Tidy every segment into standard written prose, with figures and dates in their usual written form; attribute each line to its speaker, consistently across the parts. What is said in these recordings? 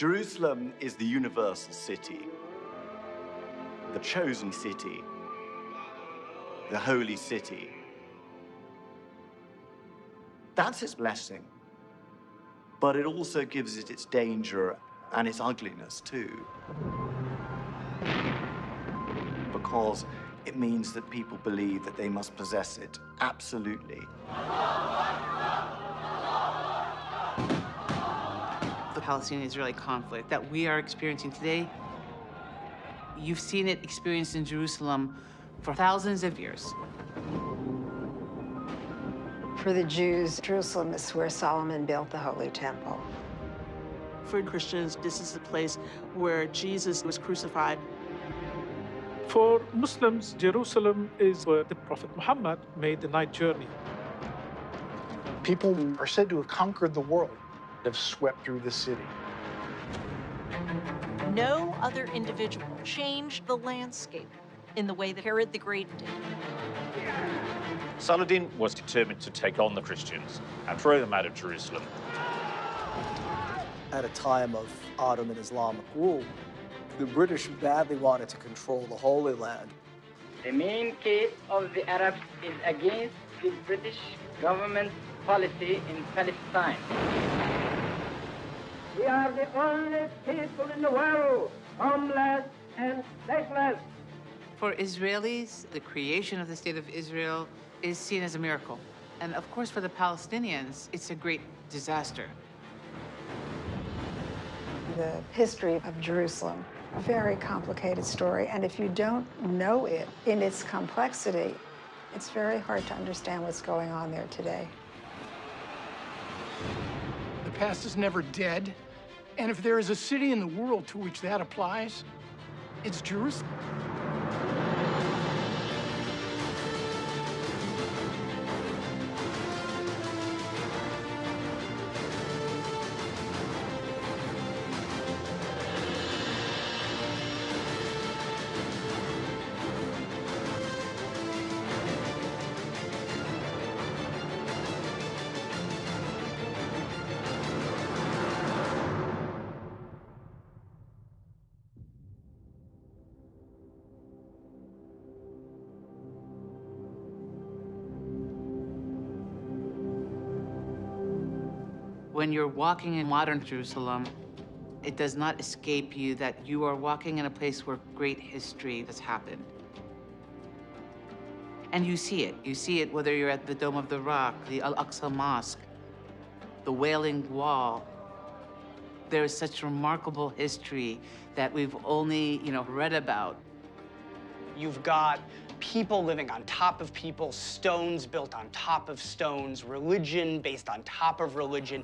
Speaker 1: Jerusalem is the universal city, the chosen city, the holy city. That's its blessing. But it also gives it its danger and its ugliness too. Because it means that people believe that they must possess it absolutely.
Speaker 2: The Palestinian-Israeli conflict that we are experiencing today, you've seen it experienced in Jerusalem for thousands of years.
Speaker 3: For the Jews, Jerusalem is where Solomon built the Holy Temple.
Speaker 4: For Christians, this is the place where Jesus was crucified.
Speaker 5: For Muslims, Jerusalem is where the Prophet Muhammad made the night journey.
Speaker 6: People are said to have conquered the world, have swept through the city.
Speaker 7: No other individual changed the landscape in the way that Herod the Great did.
Speaker 8: Saladin was determined to take on the Christians and throw them out of Jerusalem.
Speaker 9: At a time of Ottoman Islamic rule, the British badly wanted to control the Holy Land.
Speaker 10: The main case of the Arabs is against the British government policy in Palestine. We are the only people in the world, homeless and stateless.
Speaker 2: For Israelis, the creation of the State of Israel is seen as a miracle. And of course, for the Palestinians, it's a great disaster.
Speaker 3: The history of Jerusalem, a very complicated story, and if you don't know it in its complexity, it's very hard to understand what's going on there today.
Speaker 11: The past is never dead, and if there is a city in the world to which that applies, it's Jerusalem.
Speaker 2: When you're walking in modern Jerusalem, it does not escape you that you are walking in a place where great history has happened. And you see it. You see it whether you're at the Dome of the Rock, the Al-Aqsa Mosque, the Wailing Wall. There is such remarkable history that we've only, read about.
Speaker 12: You've got people living on top of people, stones built on top of stones, religion based on top of religion.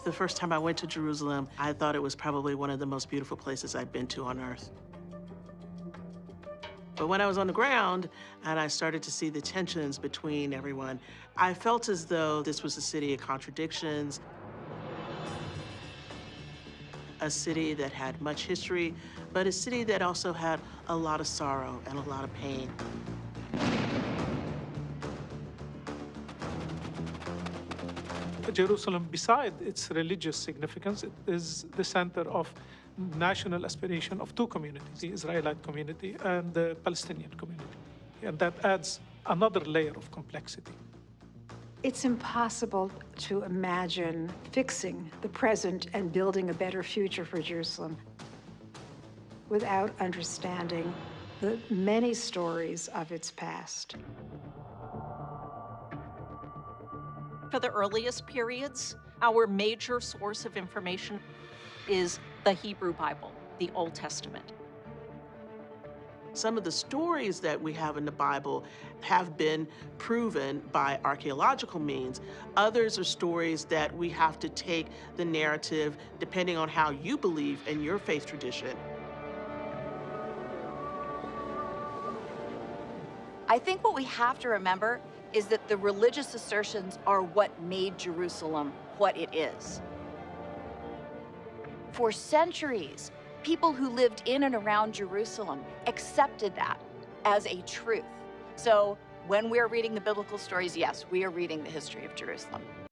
Speaker 4: The first time I went to Jerusalem, I thought it was probably one of the most beautiful places I'd been to on earth. But when I was on the ground and I started to see the tensions between everyone, I felt as though this was a city of contradictions, a city that had much history, but a city that also had a lot of sorrow and a lot of pain.
Speaker 5: Jerusalem, beside its religious significance, it is the center of national aspiration of two communities, the Israelite community and the Palestinian community. And that adds another layer of complexity.
Speaker 3: It's impossible to imagine fixing the present and building a better future for Jerusalem without understanding the many stories of its past.
Speaker 7: For the earliest periods, our major source of information is the Hebrew Bible, the Old Testament.
Speaker 4: Some of the stories that we have in the Bible have been proven by archaeological means. Others are stories that we have to take the narrative, depending on how you believe in your faith tradition.
Speaker 13: I think what we have to remember is that the religious assertions are what made Jerusalem what it is. For centuries, people who lived in and around Jerusalem accepted that as a truth. So when we're reading the biblical stories, yes, we are reading the history of Jerusalem.